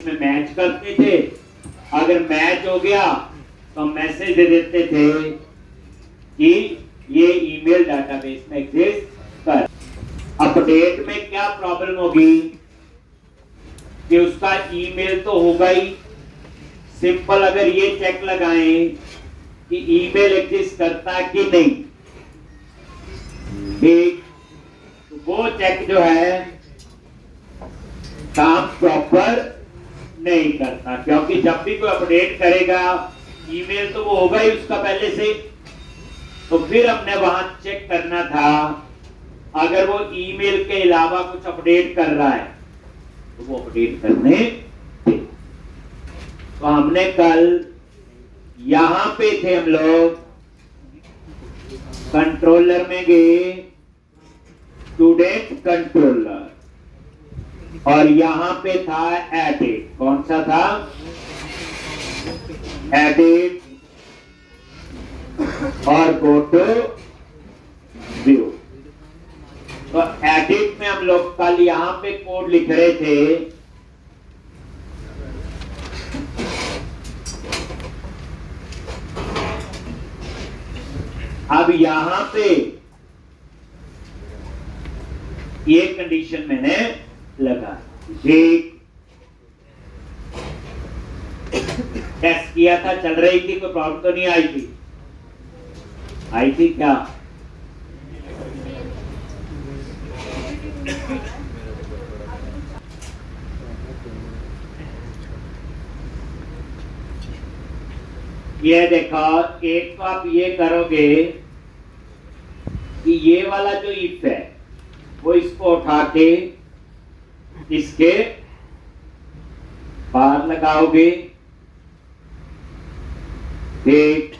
में मैच करते थे। अगर मैच हो गया तो मैसेज दे देते थे कि ये ईमेल डाटाबेस में एग्जिस्ट कर। अपडेट में क्या प्रॉब्लम होगी कि उसका ईमेल तो होगा ही। सिंपल अगर ये चेक लगाएं कि ईमेल एग्जिस्ट करता है कि नहीं, ठीक, तो वो चेक जो है काम प्रॉपर नहीं करता, क्योंकि जब भी कोई अपडेट करेगा ईमेल तो वो होगा ही उसका पहले से। तो फिर हमने वहां चेक करना था, अगर वो ईमेल के अलावा कुछ अपडेट कर रहा है तो वो अपडेट करने थे। तो हमने कल यहां पे थे हम लोग, कंट्रोलर में गए, स्टूडेंट कंट्रोलर, और यहां पे था एडिट। कौन सा था? एडिट और गो टू व्यू। तो एडिट में हम लोग कल यहां पे कोड लिख रहे थे, अब यहां पे ये कंडीशन मैंने लगा, ठीक, टेस्ट किया था, चल रही थी, कोई प्रॉब्लम तो नहीं आई थी? आई थी क्या? ये देखो, एक तो आप ये करोगे कि ये वाला जो इफ है वो इसको उठा के इसके बाहर लगाओगे, ठीक,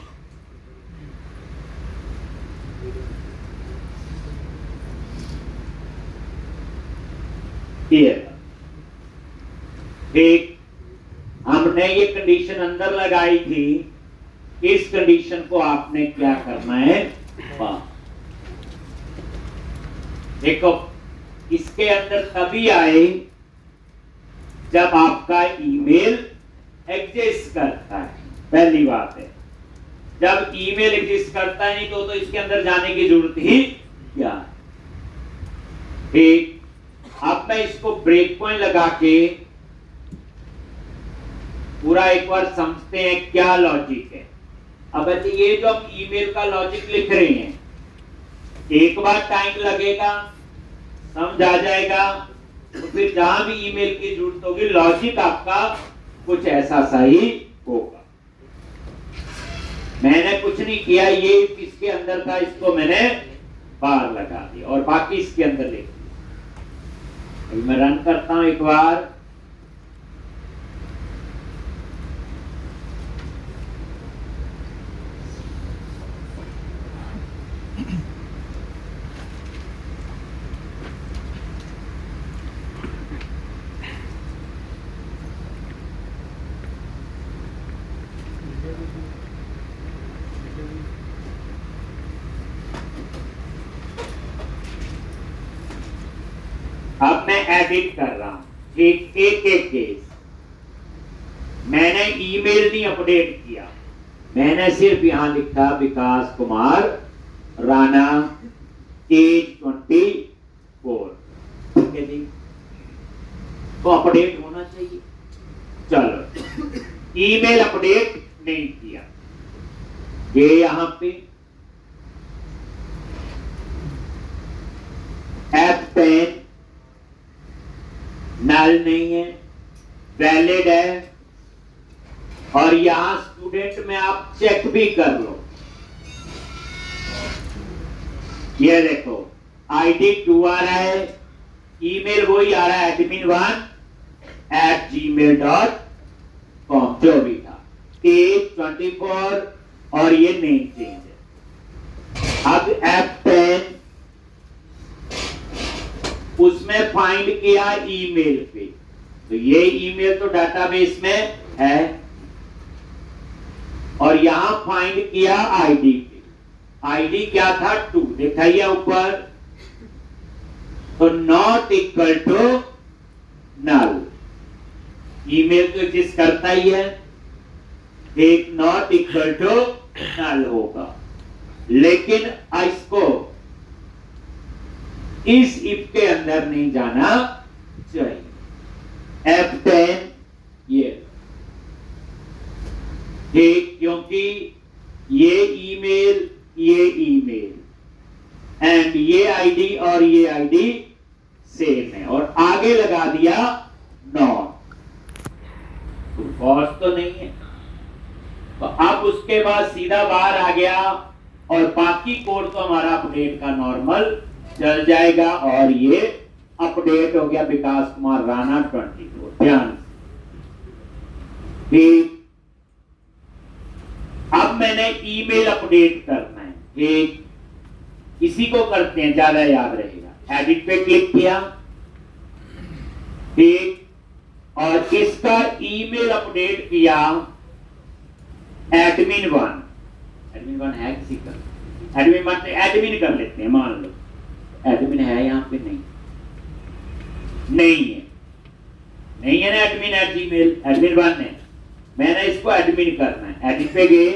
ठीक, हमने ये कंडीशन अंदर लगाई थी, इस कंडीशन को आपने क्या करना है? देखो, इसके अंदर तभी आए जब आपका ईमेल एग्जिस्ट करता है, पहली बात है। जब ईमेल एग्जिस्ट करता है नहीं तो इसके अंदर जाने की जरूरत ही क्या है, ठीक। अब मैं इसको ब्रेक पॉइंट लगा के पूरा एक बार समझते हैं क्या लॉजिक है। अब बच्चे, ये जो हम ईमेल का लॉजिक लिख रहे हैं, एक बार टाइम लगेगा, समझ आ जाएगा, तो फिर जहां भी ईमेल की जरूरत होगी लॉजिक आपका कुछ ऐसा सा ही होगा। मैंने कुछ नहीं किया, ये इसके अंदर था, इसको मैंने बाहर लगा दिया और बाकी इसके अंदर लिख दिया। मैं रन करता हूं एक बार, अब मैं एडिट कर रहा हूं, एक एक केस। मैंने ईमेल नहीं अपडेट किया, मैंने सिर्फ यहां लिखा विकास कुमार राणा एज 24, ठीक है जी। तो अपडेट होना चाहिए। चलो, ईमेल अपडेट नहीं किया, ये यहां पे F10 नल नहीं है, वैलिड है, और यहां स्टूडेंट में आप चेक भी कर लो। ये देखो, आईडी 2 आ रहा है, ईमेल वही आ रहा है admin1@gmail.com, जो भी था, एज 24, और ये नेम चेंज है। अब F10 उसमें फाइंड किया ईमेल पे, तो ये ईमेल तो डाटाबेस में है, और यहां फाइंड किया आईडी पे। आईडी क्या था? 2, दिखाइए ऊपर, तो not equal to null. Email तो एग्जिस्ट करता ही है, एक नॉट इक्वल टू नल होगा, लेकिन इसको इस इफ के अंदर नहीं जाना चाहिए। F10 ये ठीक, क्योंकि ये ईमेल एंड ये आईडी और ये आईडी सेम है, और आगे लगा दिया नॉट, तो फॉल्स तो नहीं है। तो अब उसके बाद सीधा बाहर आ गया और बाकी कोड तो हमारा अपडेट का नॉर्मल चल जाएगा, और ये अपडेट हो गया विकास कुमार राणा 22। ध्यान ठीक, अब मैंने ईमेल अपडेट करना है, ठीक, इसी को करते हैं, ज्यादा याद रहेगा। एडिट पे क्लिक किया, ठीक, और इसका ईमेल अपडेट किया एडमिन1 है किसी का, एडमिन1 से एडमिन कर लेते हैं, मान लो एडमिन है यहां पे, नहीं है ना admin@gmail, admin1 है, मैंने इसको एडमिन करना है। एडिट पे गए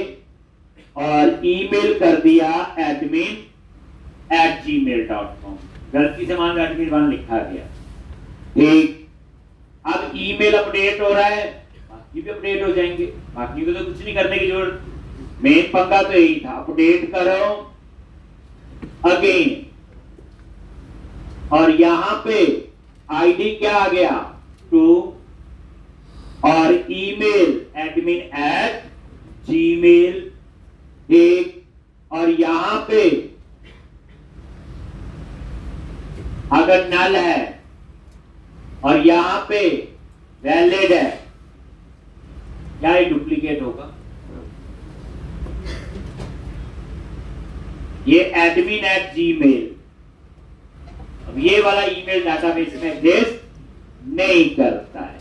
और ईमेल कर दिया admin@gmail.com, गलती से मान लो admin1 लिखा गया, ठीक। अब ईमेल अपडेट हो रहा है, बाकी भी अपडेट हो जाएंगे, बाकी को तो कुछ नहीं करने की जरूरत, मेन पंगा तो यही था, अपडेट करो अगेन, और यहां पे आईडी क्या आ गया 2, और ईमेल admin@gmail, ठीक, और यहां पे अगर नल है और यहां पे वैलिड है, क्या ये डुप्लीकेट होगा? ये admin@gmail, अब ये वाला ईमेल डाटाबेस में एग्जिस्ट नहीं करता है,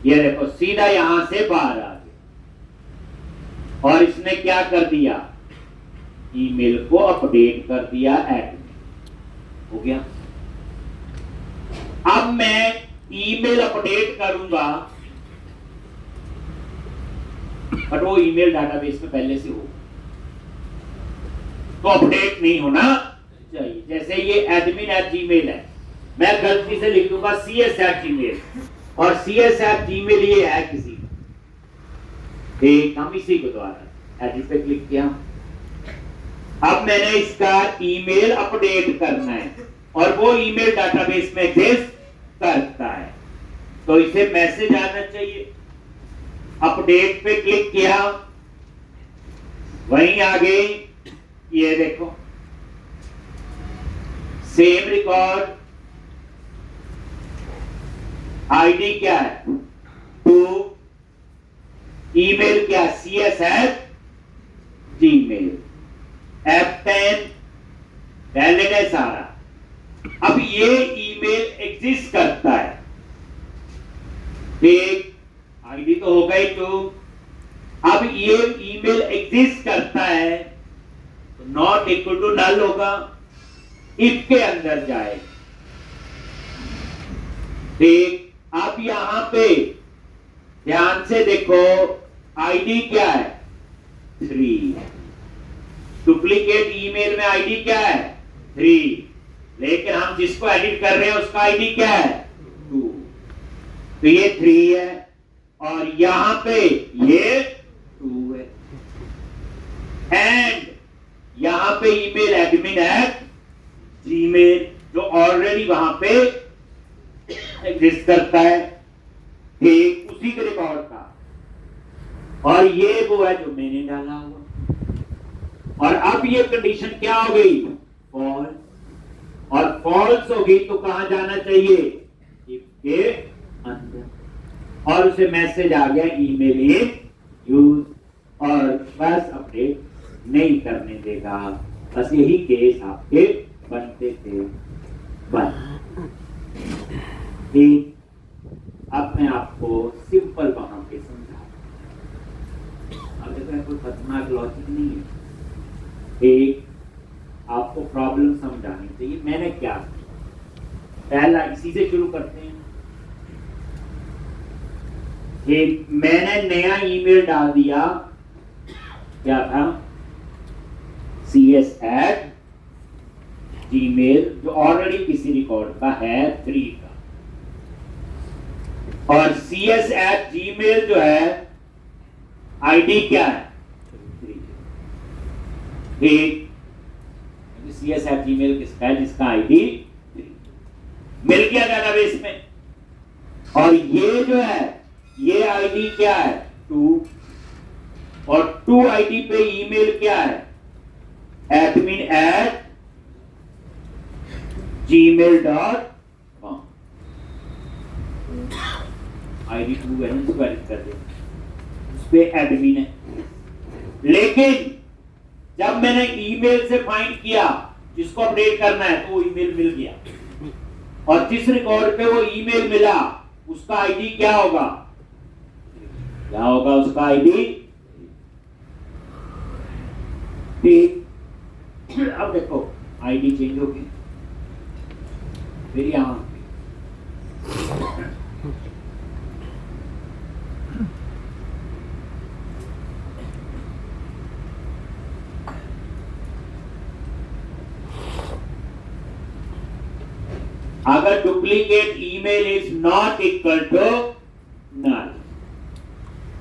ये देखो सीधा यहां से बाहर आ गया, और इसने क्या कर दिया, ईमेल को अपडेट कर दिया एडमिन, हो गया। अब मैं ईमेल अपडेट करूंगा, बट वो ईमेल डाटाबेस में पहले से हो, तो अपडेट नहीं होना चाहिए। जैसे ये admin@gmail है, मैं गलती से लिख दूंगा cs@gmail, और cs@gmail ये है किसी का, ठीक, हम इसी को द्वारा एडिट पे क्लिक किया। अब मैंने इसका ईमेल अपडेट करना है, और वो ईमेल डाटाबेस में एग्जिस्ट करता है, तो इसे मैसेज आना चाहिए। अपडेट पे क्लिक किया, वहीं आ गई, ये देखो सेम रिकॉर्ड, आईडी क्या है 2, ईमेल क्या cs@gmail, F10 वैलिड है सारा। अब ये ईमेल एग्जिस्ट करता है, ठीक, आईडी तो होगा ही 2, अब ये ईमेल एग्जिस्ट करता है, तो नॉट इक्वल टू नल होगा, इफ के अंदर जाए, ठीक। अब यहां पे ध्यान से देखो, आईडी क्या है 3, डुप्लीकेट ईमेल में आईडी क्या है 3, लेकिन हम जिसको एडिट कर रहे हैं उसका आईडी क्या है 2, तो ये 3 है, और यहां पे ये 2 है, एंड यहां पे ईमेल admin@gmail जो ऑलरेडी वहां पे एग्जिस्ट करता है, ठीक, उसी के रिकॉर्ड का, और ये वो है जो मैंने डाला हुआ। और अब ये कंडीशन क्या हो गई फॉल्स, और फॉल्स हो गई तो कहां जाना चाहिए इफ के अंदर, और उसे मैसेज आ गया ईमेल इज यूज, और बस अपडेट नहीं करने देगा। बस यही केस आपके बनते थे, बस ठीक। अब मैं आपको सिंपल वहां पे समझा, अब देखो कोई खतरनाक लॉजिक नहीं है, एक आपको प्रॉब्लम समझानी चाहिए। मैंने क्या, पहला इसी से शुरू करते हैं। एक मैंने नया ईमेल डाल दिया, क्या था, cs@gmail, जो ऑलरेडी किसी रिकॉर्ड का है 3 का, और cs@gmail जो है आईडी क्या है 3। ठीक, cs@gmail किसका है, जिसका आईडी 3 मिल गया डेटाबेस में। और ये जो है ये आईडी क्या है 2, और 2 आईडी पे ईमेल क्या है admin@gmail.com। आईडी 2 है, इसको एडिट कर दे, उस पे एडमिन है। लेकिन जब मैंने ईमेल से फाइंड किया जिसको अपडेट करना है तो वो ईमेल मिल गया, और जिस रिकॉर्ड पे वो ईमेल मिला उसका आईडी क्या होगा, क्या होगा उसका आईडी। ठीक, अब देखो आईडी चेंज होगी, फिर यहां अगर duplicate email is not equal to null,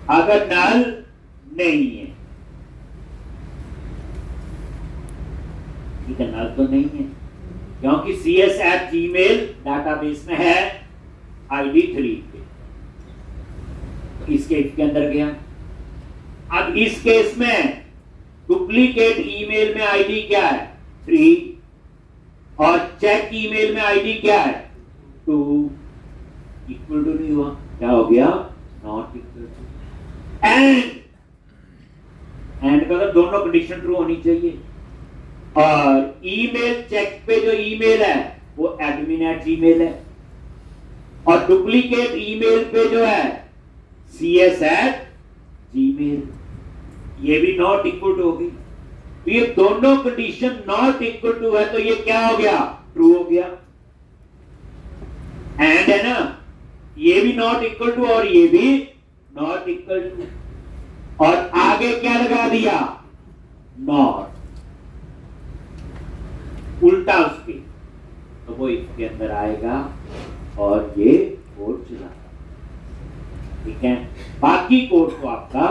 अगर नल नहीं है, ठीक है, नल तो नहीं है क्योंकि cs@gmail डाटाबेस में है आईडी 3 पे, इस केस के अंदर गया। अब इस केस में डुप्लीकेट ईमेल में आईडी क्या है 3, और चेक ईमेल में आईडी क्या है 2, इक्वल टू नहीं हुआ, क्या हो गया नॉट इक्वल टू। एंड का तो दोनों कंडीशन ट्रू होनी चाहिए, और ईमेल चेक पे जो ईमेल है वो admin@gmail है, और डुप्लीकेट ईमेल पे जो है cs@gmail, ये भी नॉट इक्वल टू होगी। तो ये दोनों कंडीशन नॉट इक्वल टू है, तो ये क्या हो गया ट्रू हो गया। एंड है ना, ये भी नॉट इक्वल टू और ये भी नॉट इक्वल टू, और आगे क्या लगा दिया नॉट, उल्टा उसके, तो वो इसके अंदर आएगा और ये कोड चला, ठीक है। बाकी कोड तो आपका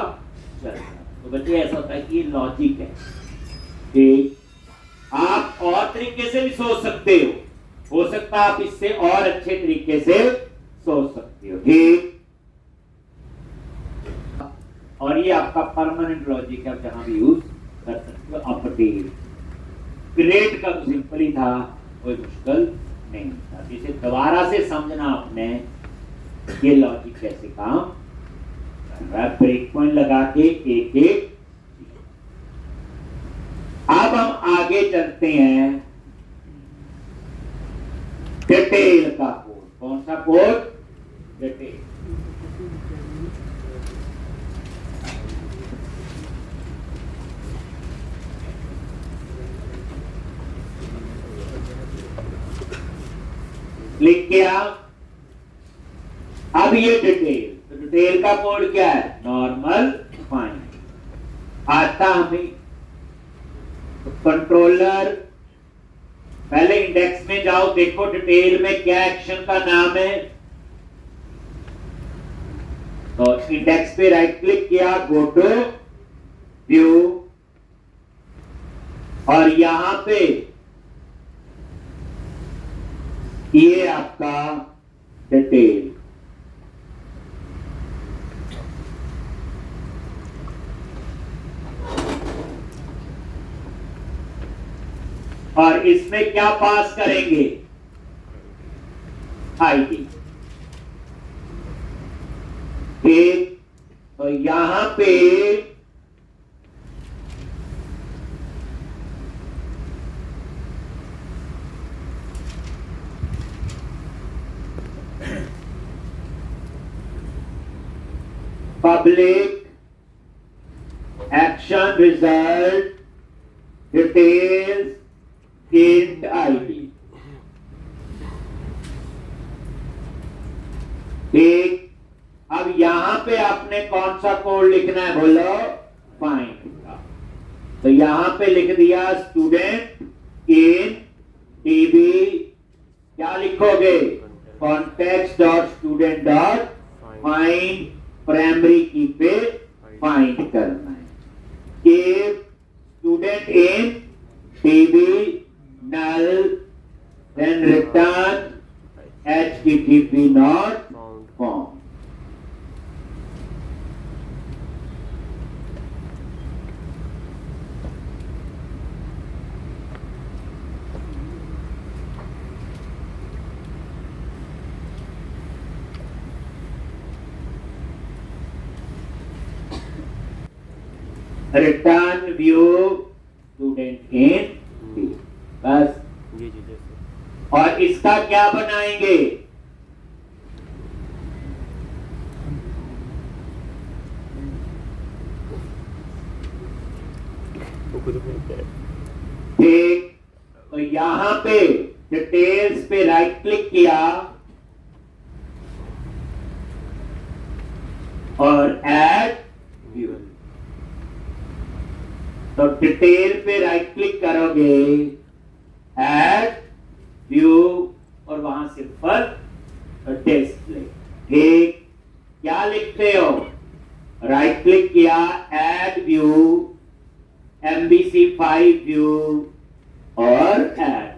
चलेगा। तो बच्चे ऐसा होता है कि ये लॉजिक है कि आप और तरीके से भी सोच सकते हो सकता है आप इससे और अच्छे तरीके से सोच सकते हो, ठीक। और ये आपका परमानेंट लॉजिक है, आप जहां भी यूज कर सकते हो। अपडेट क्रिएट का तो सिंपल ही था, कोई मुश्किल नहीं था। जिसे दोबारा से समझना आपने ये लॉजिक कैसे काम कर रहा है, ब्रेक पॉइंट लगा के एक एक। अब हम आगे चलते हैं डिटेल का कोड। कौन सा कोड, डिटेल। लिख के आप, अब ये डिटेल, तो डिटेल का कोड क्या है नॉर्मल फाइंड। आता हमें तो कंट्रोलर, पहले इंडेक्स में जाओ, देखो डिटेल में क्या एक्शन का नाम है, तो इंडेक्स पे राइट क्लिक किया, गो टू व्यू, और यहां पे ये आपका डिटेल। और इसमें क्या पास करेंगे आईडी, ठीक। तो यहां पे public action result details int id, ठीक। अब यहां पे आपने कौन सा कोड लिखना है बोलो, फाइंड का। तो यहां पे लिख दिया स्टूडेंट इन टीबी, क्या लिखोगे, context dot student dot find, primary key पे फाइंड करना है कि student in TB null, then return http not found। Return view student in T, बस। और इसका क्या बनाएंगे, ठीक। तो यहां पे डिटेल्स पे राइट क्लिक किया और ऐड व्यू। तो डिटेल पे राइट क्लिक करोगे, ऐड व्यू, और वहां से पर डिस्प्ले, ठीक। क्या लिखते हो, राइट क्लिक किया, ऐड व्यू, MVC5 व्यू और ऐड।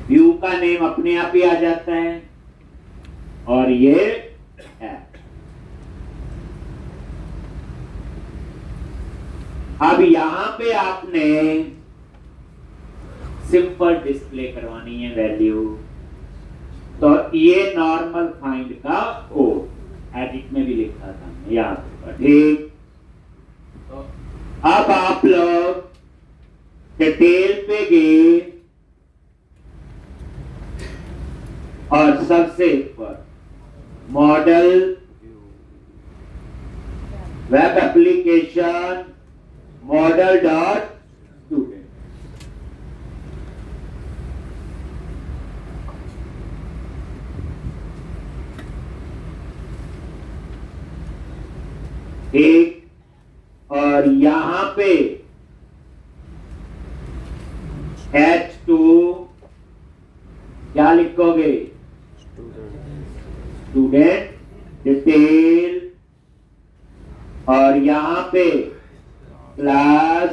व्यू का नेम अपने आप ही आ जाता है और ये ऐड। अब यहां पे आपने सिंपल डिस्प्ले करवानी है वैल्यू। तो ये नॉर्मल फाइंड का कोड एडिट में भी लिखा था याद होगा, ठीक। तो अब आप लोग डिटेल पे गए और सबसे ऊपर model web application model dot student, एक, और यहां पे H2 क्या लिखोगे, स्टूडेंट डिटेल, और यहां पे class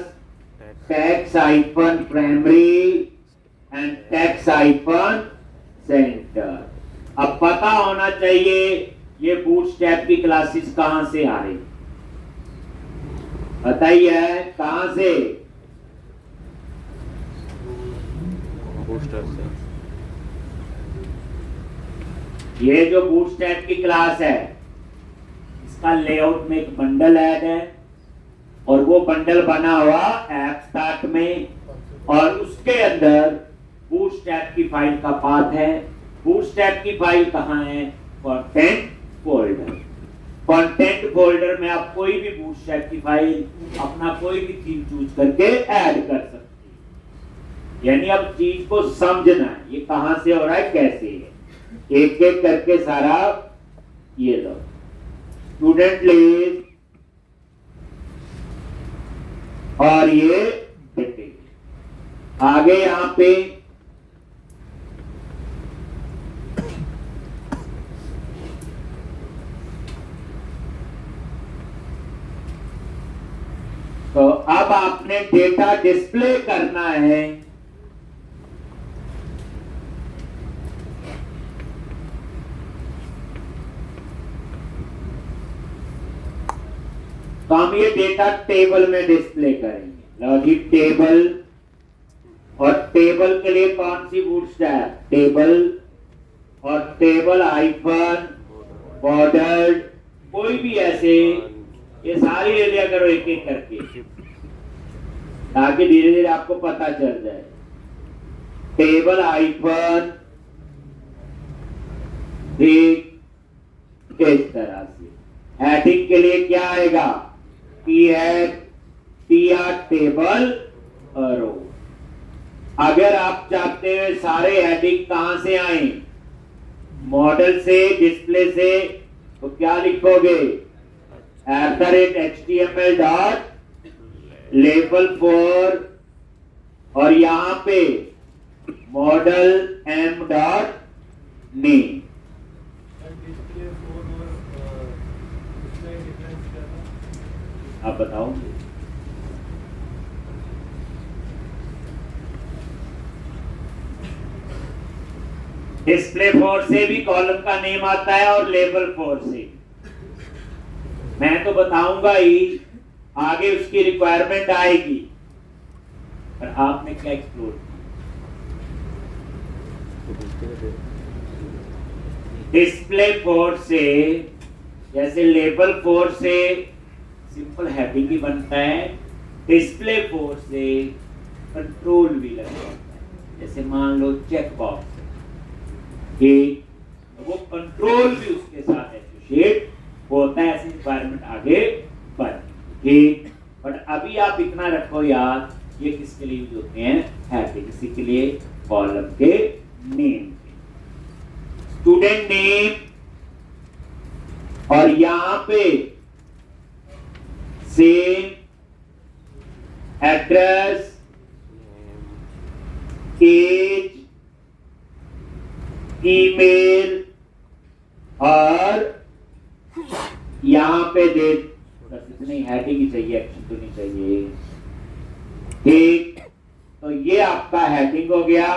tax iPhone primary and tax iPhone centre. अब पता होना चाहिए ये बूटस्ट्रैप की क्लासेस कहां से आ रही, बताइए कहां से, बूस्टर से। ये जो बूटस्ट्रैप की क्लास है इसका लेआउट में एक बंडल ऐड है और वो बंडल बना हुआ ऐप स्टार्ट में, और उसके अंदर बूटस्ट्रैप की फाइल का पाथ है। बूटस्ट्रैप की फाइल कहां है, कंटेंट फोल्डर। कंटेंट फोल्डर में आप कोई भी बूटस्ट्रैप की फाइल अपना कोई भी थीम चूज करके ऐड कर सकते हैं। यानी अब चीज को समझना है ये कहां से हो रहा है, कैसे है, एक एक करके सारा ये लो। स्टूडेंट लिस्ट और ये डिटेल आगे यहां पे तो अब आपने डेटा डिस्प्ले करना है। तो हम ये डेटा टेबल में डिस्प्ले करेंगे। लॉजिक टेबल, और टेबल के लिए कौन सी बूटस्ट्रैप, टेबल, और टेबल आइफन बॉर्डर्ड, कोई भी ऐसे ये सारी ले लिया करो एक एक करके ताकि धीरे धीरे आपको पता चल जाए। टेबल आइफन, ठीक इस तरह से। हेडिंग के लिए क्या आएगा, टेबल रो। अगर आप चाहते हैं सारे हेडिंग कहां से आए, मॉडल से डिस्प्ले से तो क्या लिखोगे @html डॉट लेबल फॉर और यहां पे मॉडल m डॉट नेम। आप बताओ। डिस्प्ले फोर से भी कॉलम का नेम आता है और लेबल फोर से। मैं तो बताऊंगा ही, आगे उसकी रिक्वायरमेंट आएगी, पर आपने क्या एक्सप्लोर किया? डिस्प्ले फोर से जैसे लेबल फोर से सिंपल हेडिंग ही बनता है, डिस्प्ले फोर से कंट्रोल भी लगता है। जैसे मान लो चेक बॉक्स कि वो कंट्रोल भी उसके साथ एसोसिएट होता है, ऐसी रिक्वायरमेंट आगे पर। ठीक, बट अभी आप इतना रखो याद, ये किसके लिए यूज होते हैं? हेडिंग, किसी के लिए? कॉलम के नेम, स्टूडेंट नेम, और यहां पे सेम एड्रेस, एज, ईमेल, और यहां पे डेट। नहीं, हेडिंग ही चाहिए, एक्शन तो नहीं चाहिए। ठीक, तो ये आपका हेडिंग हो गया,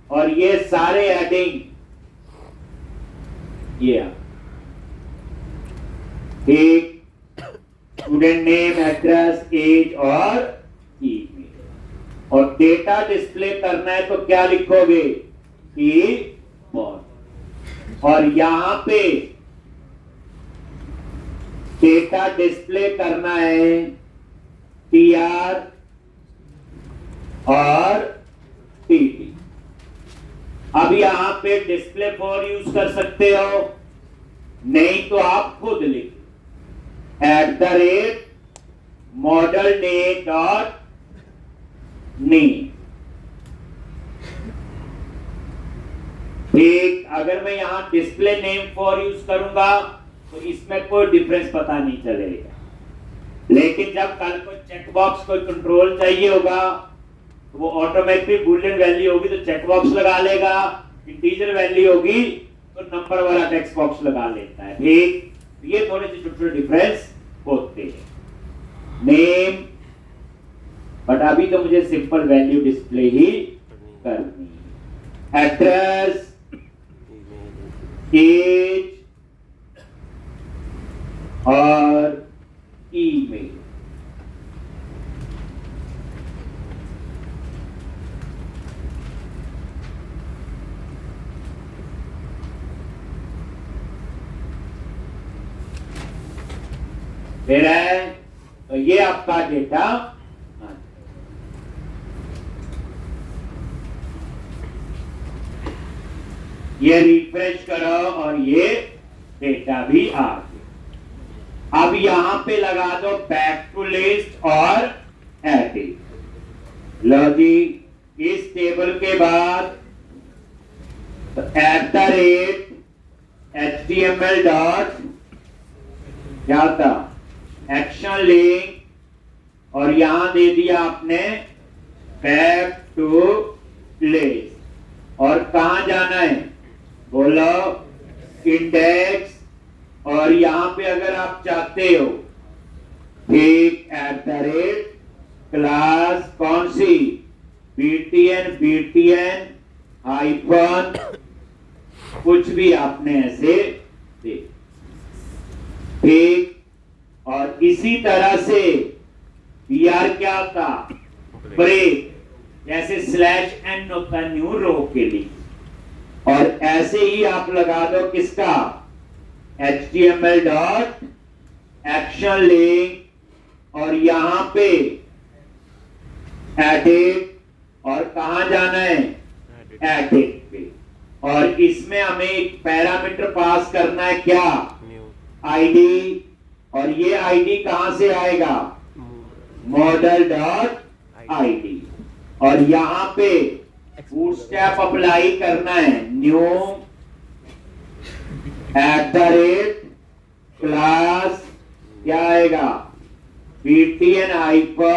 और ये सारे हेडिंग ये ठीक, स्टूडेंट नेम, एड्रेस, एज और ईमेल। और डेटा डिस्प्ले करना है तो क्या लिखोगे? कीबोर्ड। और यहां पे डेटा डिस्प्ले करना है TR और TT। अब यहां पे डिस्प्ले फॉर यूज कर सकते हो, नहीं तो आप खुद लिखो @model name डॉट नेम। ठीक, अगर मैं यहां डिस्प्ले नेम फॉर यूज करूंगा तो इसमें कोई डिफरेंस पता नहीं चलेगा, लेकिन जब कल को चेकबॉक्स कोई कंट्रोल चाहिए होगा तो वो ऑटोमेटिक बूलियन वैल्यू होगी तो चेकबॉक्स लगा लेगा, इंटीजर वैल्यू होगी तो नंबर वाला टेक्स्ट बॉक्स लगा लेता है। ठीक, ये थोड़े से छोटे छोटे डिफरेंस होते हैं। नेम, बट अभी तो मुझे सिंपल वैल्यू डिस्प्ले ही करनी है। एड्रेस, एज और ईमेल। फिर है तो ये आपका डेटा, ये रिफ्रेश करो और ये डेटा भी आ गया। अब यहां पे लगा दो बैक टू लिस्ट और एडिट। लो जी, इस टेबल के बाद @HTML डॉट क्या था? एक्शन लिंक, और यहां दे दिया आपने बैक टू लिस्ट। और कहां जाना है? बोलो इंडेक्स। और यहां पे अगर आप चाहते हो ठीक क्लास कौन सी? BTN हाइफन कुछ भी आपने ऐसे दे। ठीक, और इसी तरह से BR क्या था? ब्रेक, जैसे /n होता है न्यू रो के लिए। और ऐसे ही आप लगा दो किसका? HTML डॉट एक्शन लिंक, और यहां पे एडिट, और कहां जाना है? एडिट पे। और इसमें हमें एक पैरामीटर पास करना है, क्या? आईडी। और ये आईडी कहां से आएगा? Model dot ID. और यहां पे बूटस्ट्रैप अप्लाई करना है, न्यू @ क्लास क्या आएगा, PTN-in